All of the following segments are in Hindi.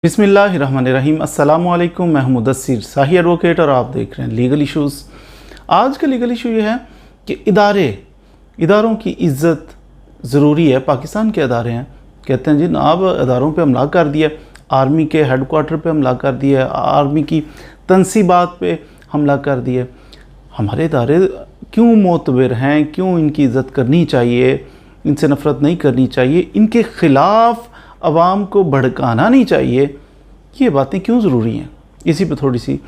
बिस्मिल्लाहिर्रहमानिर्रहीम। अस्सलामुअलैकुम। मैं हूं मुदस्सिर शाही एडवोकेट और आप देख रहे हैं लीगल इश्यूज़। आज का लीगल इशू ये है कि इदारों की इज़्ज़त ज़रूरी है। पाकिस्तान के अदारे हैं, कहते हैं जी जनाब अदारों पे हमला कर दिया, आर्मी के हेडक्वार्टर पे हमला कर दिया, आर्मी की तनसीबात पे हमला कर दिया। हमारे इदारे क्यों मोतबर हैं, क्यों इनकी इज़्ज़त करनी चाहिए, इनसे नफ़रत नहीं करनी चाहिए, इनके ख़िलाफ़ आवाम को भड़काना नहीं चाहिए, ये बातें क्यों ज़रूरी हैं, इसी पे थोड़ी सी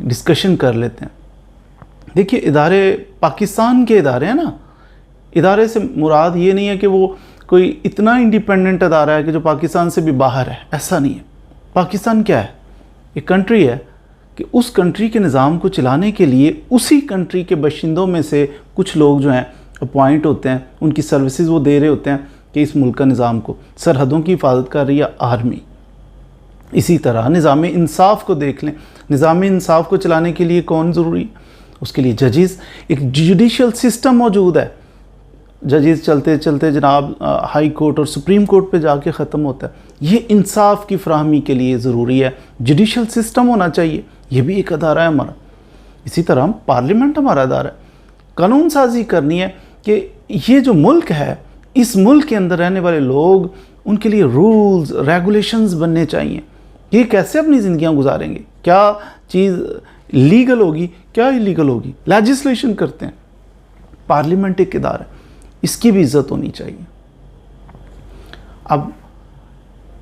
डिस्कशन कर लेते हैं। देखिए इदारे पाकिस्तान के इदारे हैं ना, इदारे से मुराद ये नहीं है कि वो कोई इतना इंडिपेंडेंट अदारा है कि जो पाकिस्तान से भी बाहर है, ऐसा नहीं है। पाकिस्तान क्या है? एक कंट्री है कि उस कंट्री के निज़ाम को चलाने के लिए उसी कंट्री के बाशिंदों में से कुछ लोग जो हैं अपॉइंट होते हैं, उनकी सर्विसेज वो दे रहे होते हैं कि इस मुल्क का निज़ाम को, सरहदों की हिफाजत कर रही है आर्मी। इसी तरह निज़ाम इंसाफ को देख लें, निज़ाम इंसाफ को चलाने के लिए कौन ज़रूरी? उसके लिए जजेस, एक जुडिशल सिस्टम मौजूद है। जजेस चलते चलते जनाब हाई कोर्ट और सुप्रीम कोर्ट पे जाके ख़त्म होता है। ये इंसाफ की फराहमी के लिए ज़रूरी है, जुडिशल सिस्टम होना चाहिए। ये भी एक अदारा है हमारा। इसी तरह हम पार्लियामेंट हमारा अदारा है, कानून साजी करनी है कि ये जो मुल्क है, इस मुल्क के अंदर रहने वाले लोग, उनके लिए रूल्स रेगुलेशंस बनने चाहिए। ये कैसे अपनी ज़िंदगियां गुजारेंगे, क्या चीज़ लीगल होगी, क्या इलीगल होगी। लेजिस्लेशन करते हैं, पार्लियामेंट एक इदारा है, इसकी भी इज़्ज़त होनी चाहिए। अब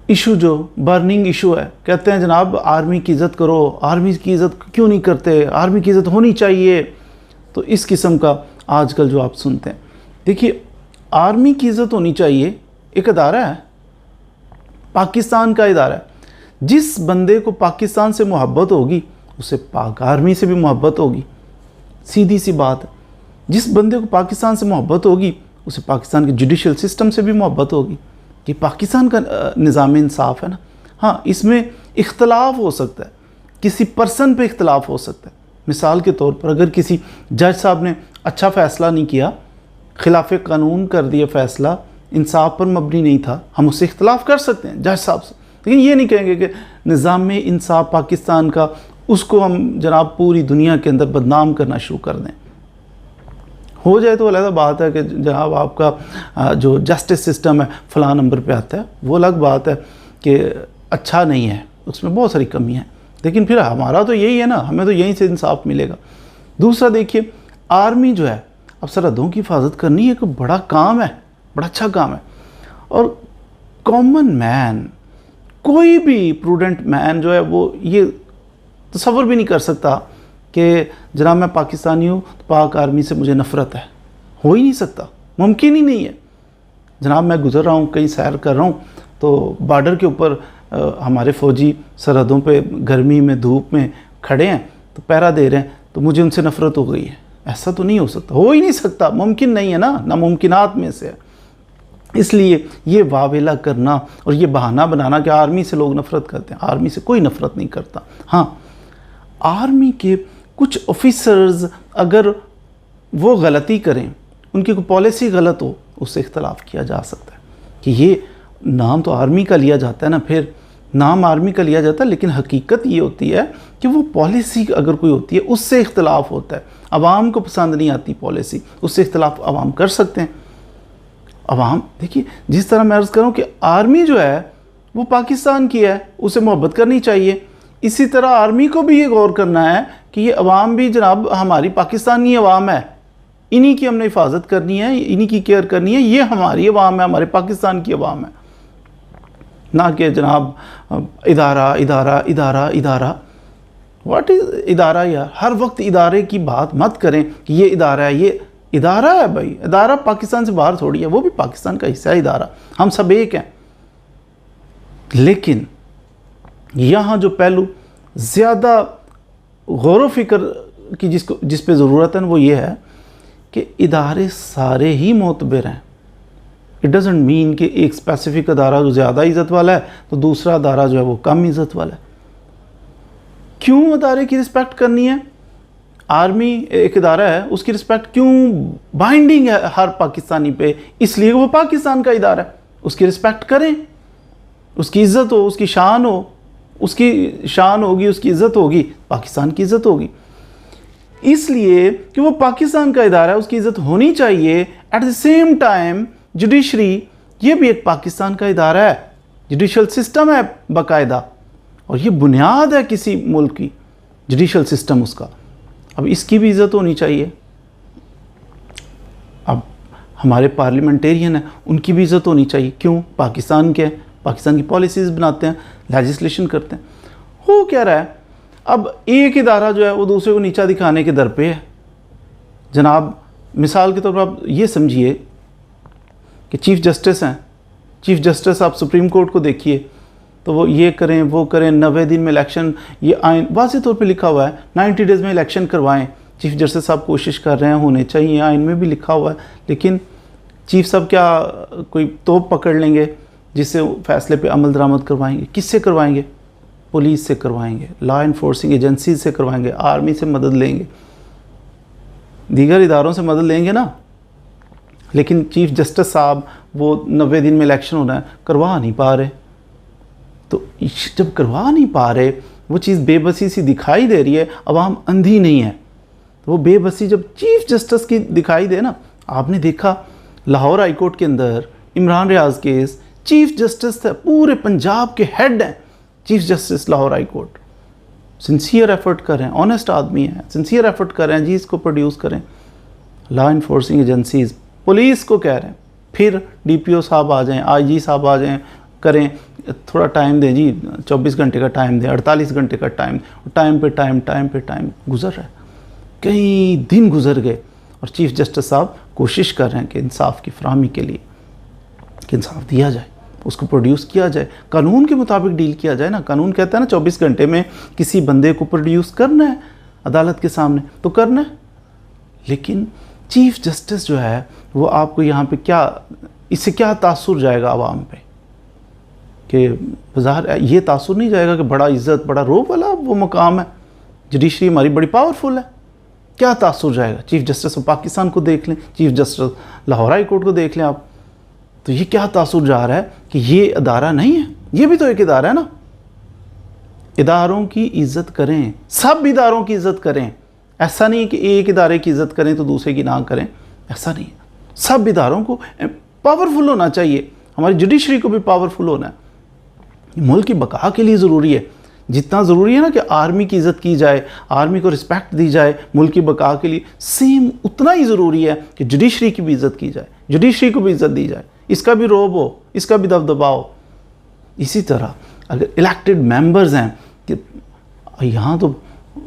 इशू जो बर्निंग इशू है, कहते हैं जनाब आर्मी की इज़्ज़त करो, आर्मी की इज़्ज़त क्यों नहीं करते, आर्मी की इज़्ज़त होनी चाहिए। तो इस किस्म का आजकल जो आप सुनते हैं, देखिए आर्मी की इज़्ज़त होनी चाहिए। एक अदारा है, पाकिस्तान का इदारा है। जिस बंदे को पाकिस्तान से मोहब्बत होगी उसे पाक आर्मी से भी मोहब्बत होगी, सीधी सी बात है। जिस बंदे को पाकिस्तान से मोहब्बत होगी उसे पाकिस्तान के जुडिशल सिस्टम से भी मोहब्बत होगी। कि पाकिस्तान का निज़ाम इंसाफ है ना। हाँ, इसमें इख्तलाफ हो सकता है, किसी पर्सन पे इख्तलाफ हो सकता है। मिसाल के तौर पर अगर किसी जज साहब ने अच्छा फ़ैसला नहीं किया, खिलाफ कानून कर दिया फ़ैसला, इंसाफ पर मबनी नहीं था, हम उससे इख्तलाफ कर सकते हैं जज साहब से। लेकिन ये नहीं कहेंगे कि निज़ाम में इंसाफ पाकिस्तान का, उसको हम जनाब पूरी दुनिया के अंदर बदनाम करना शुरू कर दें। हो जाए तो अलग बात है कि जनाब आपका जो जस्टिस सिस्टम है फ़लाँ नंबर पे आता है, वो अलग बात है कि अच्छा नहीं है, उसमें बहुत सारी कमियाँ हैं। लेकिन फिर हमारा तो यही है ना, हमें तो यहीं से इंसाफ मिलेगा। दूसरा देखिए, आर्मी जो है, अब सरहदों की हिफाजत करनी एक बड़ा काम है, बड़ा अच्छा काम है। और कॉमन मैन, कोई भी प्रूडेंट मैन जो है वो ये तसव्वुर भी नहीं कर सकता कि जनाब मैं पाकिस्तानी हूँ तो पाक आर्मी से मुझे नफ़रत है। हो ही नहीं सकता, मुमकिन ही नहीं है। जनाब मैं गुज़र रहा हूँ, कहीं सैर कर रहा हूँ, तो बॉर्डर के ऊपर हमारे फ़ौजी सरहदों पे गर्मी में धूप में खड़े हैं, तो पहरा दे रहे हैं, तो मुझे उनसे नफ़रत हो गई है। ऐसा तो नहीं हो सकता, हो ही नहीं सकता, मुमकिन नहीं है ना, नामुमकिनात में से है। इसलिए ये वावेला करना और ये बहाना बनाना कि आर्मी से लोग नफ़रत करते हैं, आर्मी से कोई नफ़रत नहीं करता। हाँ, आर्मी के कुछ ऑफिसर्स अगर वो गलती करें, उनकी कोई पॉलिसी गलत हो, उससे इख्तलाफ किया जा सकता है कि ये नाम तो आर्मी का लिया जाता है ना, फिर नाम आर्मी का लिया जाता है, लेकिन हकीकत ये होती है कि वो पॉलिसी अगर कोई होती है उससे इख्तलाफ होता है। अवाम को पसंद नहीं आती पॉलिसी, उससे इख्तलाफ अवाम कर सकते हैं। अवाम देखिए, जिस तरह मैं अर्ज़ करूँ कि आर्मी जो है वो पाकिस्तान की है, उसे मोहब्बत करनी चाहिए। इसी तरह आर्मी को भी ये गौर करना है कि ये अवाम भी जनाब हमारी पाकिस्तानी अवाम है, इन्हीं की हमने हिफाजत करनी है, इन्हीं की केयर करनी है, ये हमारी अवाम है, हमारे पाकिस्तान की अवाम है। ना कि जनाब इदारा इदारा इदारा इदारा। व्हाट इज़ इदारा यार? हर वक्त इदारे की बात मत करें कि ये इदारा है, ये इदारा है भाई। इदारा पाकिस्तान से बाहर थोड़ी है, वो भी पाकिस्तान का हिस्सा है इदारा, हम सब एक हैं। लेकिन यहाँ जो पहलू ज़्यादा गौर व फिक्र की जिस पे ज़रूरत है वो ये है कि इदारे सारे ही मोतबर हैं। इट डज़ंट मीन कि एक स्पेसिफिक अदारा जो ज़्यादा इज़्ज़त वाला है तो दूसरा अदारा जो है वो कम इज़्ज़त वाला है। क्यों अदारे की रिस्पेक्ट करनी है? आर्मी एक इदारा है, उसकी रिस्पेक्ट क्यों बाइंडिंग है हर पाकिस्तानी पे? इसलिए वो पाकिस्तान का इदारा है, उसकी रिस्पेक्ट करें, उसकी इज़्ज़त हो, उसकी शान हो। उसकी शान होगी, उसकी इज़्ज़त होगी, पाकिस्तान की इज़्ज़त होगी। इसलिए कि वो पाकिस्तान का इदारा है, उसकी इज़्ज़त होनी चाहिए। At the same time judiciary ये भी एक पाकिस्तान का इदारा है, जुडिशल सिस्टम है बाकायदा, और ये बुनियाद है किसी मुल्क की, जुडिशल सिस्टम उसका। अब इसकी भी इज़्ज़त होनी चाहिए। अब हमारे पार्लियामेंटेरियन हैं, उनकी भी इज़्ज़त होनी चाहिए। क्यों? पाकिस्तान के हैं, पाकिस्तान की पॉलिसीज़ बनाते हैं, लेजिस्लेशन करते हैं। हो क्या रहा है, अब एक इदारा जो है वो दूसरे को नीचा दिखाने के दर पे है। जनाब मिसाल के तौर पर आप ये समझिए कि चीफ़ जस्टिस हैं, चीफ़ जस्टिस आप सुप्रीम कोर्ट को देखिए तो वो ये करें वो करें, 90 दिन में इलेक्शन, ये आइन वाज़ेह तौर पे लिखा हुआ है 90 डेज़ में इलेक्शन करवाएं। चीफ़ जस्टिस साहब कोशिश कर रहे हैं, होने चाहिए, आइन में भी लिखा हुआ है। लेकिन चीफ़ साहब क्या कोई तोप पकड़ लेंगे जिससे फैसले पे अमल दरामद करवाएंगे? किससे करवाएंगे? पुलिस से करवाएंगे, लॉ इन्फोर्सिंग एजेंसी से करवाएंगे, आर्मी से मदद लेंगे, दीगर इदारों से मदद लेंगे ना। लेकिन चीफ़ जस्टिस साहब वो 90 दिन में इलेक्शन होना है, करवा नहीं पा रहे। तो जब करवा नहीं पा रहे, वो चीज़ बेबसी सी दिखाई दे रही है, अवाम अंधी नहीं है, तो वो बेबसी जब चीफ़ जस्टिस की दिखाई दे ना, आपने देखा लाहौर हाई कोर्ट के अंदर Imran Riaz case, chief justice थे, पूरे पंजाब के हेड हैं chief justice Lahore high court, sincere effort कर रहे हैं, ऑनेस्ट आदमी हैं, सिंसियर एफर्ट कर रहे हैं जी, इसको प्रोड्यूस करें। लॉ इन्फोर्सिंग एजेंसीज़ पुलिस को कह रहे हैं, फिर DPO साहब आ जाएं, IG साहब आ जाएं, करें, थोड़ा टाइम दें जी, 24 घंटे का टाइम दें, 48 घंटे का टाइम पे टाइम गुजर रहा है, कई दिन गुजर गए, और चीफ़ जस्टिस साहब कोशिश कर रहे हैं कि इंसाफ की फराहमी के लिए कि इंसाफ दिया जाए, उसको प्रोड्यूस किया जाए, कानून के मुताबिक डील किया जाए ना। कानून कहता है ना 24 घंटे में किसी बंदे को प्रोड्यूस करना है अदालत के सामने, तो करना है। लेकिन चीफ़ जस्टिस जो है वो आपको यहाँ पे क्या, इससे क्या तासुर जाएगा आवाम पे, कि बाज़ार ये तासुर नहीं जाएगा कि बड़ा इज़्ज़त बड़ा रोब वाला वो मकाम है, जुडिशरी हमारी बड़ी पावरफुल है, क्या तासुर जाएगा? चीफ़ जस्टिस ऑफ पाकिस्तान को देख लें, chief justice Lahore high court को देख लें आप, तो ये क्या तासुर जा रहा है कि ये इदारा नहीं है, ये भी तो एक इदारा है ना। इदारों की इज़्ज़त करें, सब इदारों की इज़्ज़त करें। ऐसा नहीं है कि एक इदारे की इज़्ज़त करें तो दूसरे की ना करें, ऐसा नहीं है। सब इदारों को पावरफुल होना चाहिए, हमारी जुडिशरी को भी पावरफुल होना है। मुल्क की बका के लिए ज़रूरी है, जितना ज़रूरी है ना कि आर्मी की इज़्ज़त की जाए, आर्मी को रिस्पेक्ट दी जाए मुल्क की बका के लिए, सेम उतना ही ज़रूरी है कि जुडिशरी की भी इज़्ज़त की जाए, जुडिशरी को भी इज़्ज़त दी जाए, इसका भी रोब हो, इसका भी दबदबा हो। इसी तरह अगर इलेक्टेड मेंबर्स हैं, कि यहाँ तो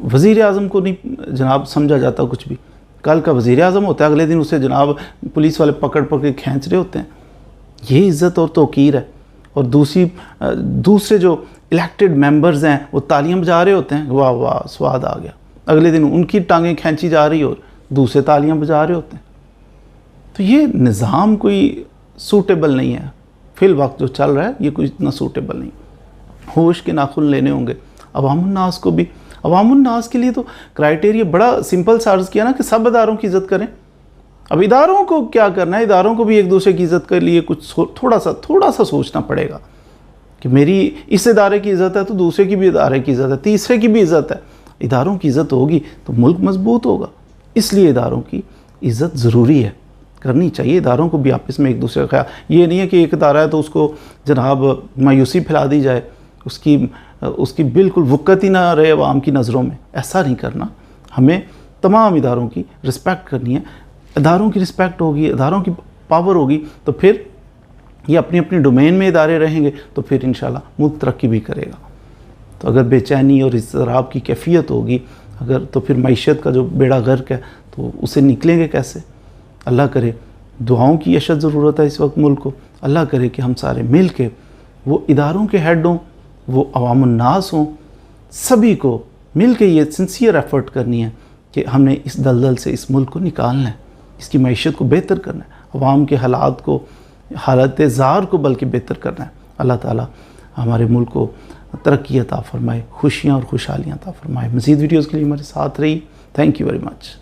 वज़ीर आज़म को नहीं जनाब समझा जाता कुछ भी, कल का वज़ीर आज़म होता है, अगले दिन उसे जनाब पुलिस वाले पकड़ के खींच रहे होते हैं। ये इज़्ज़त और तौक़ीर है। और दूसरे जो इलेक्टेड मेंबर्स हैं वो तालियां बजा रहे होते हैं, वाह वाह स्वाद आ गया, अगले दिन उनकी टांगें खींची जा रही और दूसरे तालियां बजा रहे होते हैं। तो ये निज़ाम कोई सूटेबल नहीं है, फिल वक्त जो चल रहा है ये कोई इतना सूटेबल नहीं। होश के नाखुन लेने होंगे अवामुन्नास को भी। अवामुन्नास के लिए तो क्राइटेरिया बड़ा सिंपल सा अर्ज़ किया ना कि सब इदारों की इज़्ज़त करें। अब इदारों को क्या करना है, इदारों को भी एक दूसरे की इज़्ज़त के लिए कुछ थोड़ा सा सोचना पड़ेगा कि मेरी इस इदारे की इज़्ज़त है तो दूसरे की भी इदारे की इज़्ज़त है, तीसरे की भी इज़्ज़त है। इदारों की इज़्ज़त होगी तो मुल्क मजबूत होगा। इसलिए इदारों की इज़्ज़त ज़रूरी है, करनी चाहिए। इदारों को भी आपस में एक दूसरे का ख्याल, ये नहीं है कि एक इदारा है तो उसको जनाब मायूसी फैला दी जाए, उसकी बिल्कुल वक़्त ही ना रहे अवाम की नज़रों में, ऐसा नहीं करना। हमें तमाम इदारों की रिस्पेक्ट करनी है। इदारों की रिस्पेक्ट होगी, इदारों की पावर होगी तो फिर ये अपनी अपनी डोमेन में इदारे रहेंगे तो फिर इंशाल्लाह मुल्क तरक्की भी करेगा। तो अगर बेचैनी और इज़्तिराब की कैफियत होगी अगर, तो फिर मईशत का जो बेड़ा गर्क है तो उसे निकलेंगे कैसे? अल्लाह करे, दुआओं की अशद ज़रूरत है इस वक्त मुल्क को। अल्लाह करे कि हम सारे मिल के वो इदारों के हेड हों, वो अवामुन्नास हों, सभी को मिल के ये सिंसियर एफ़र्ट करनी है कि हमने इस दलदल से इस मुल्क को निकालना है, इसकी मईशत को बेहतर करना है, अवाम के हालत ज़ार को बल्कि बेहतर करना है। अल्लाह ताला हमारे मुल्क को तरक्की अता फ़रमाए, खुशियाँ और खुशहालियाँ अता फ़रमाए। मज़ीद वीडियोज़ के लिए हमारे साथ रही। Thank you very much.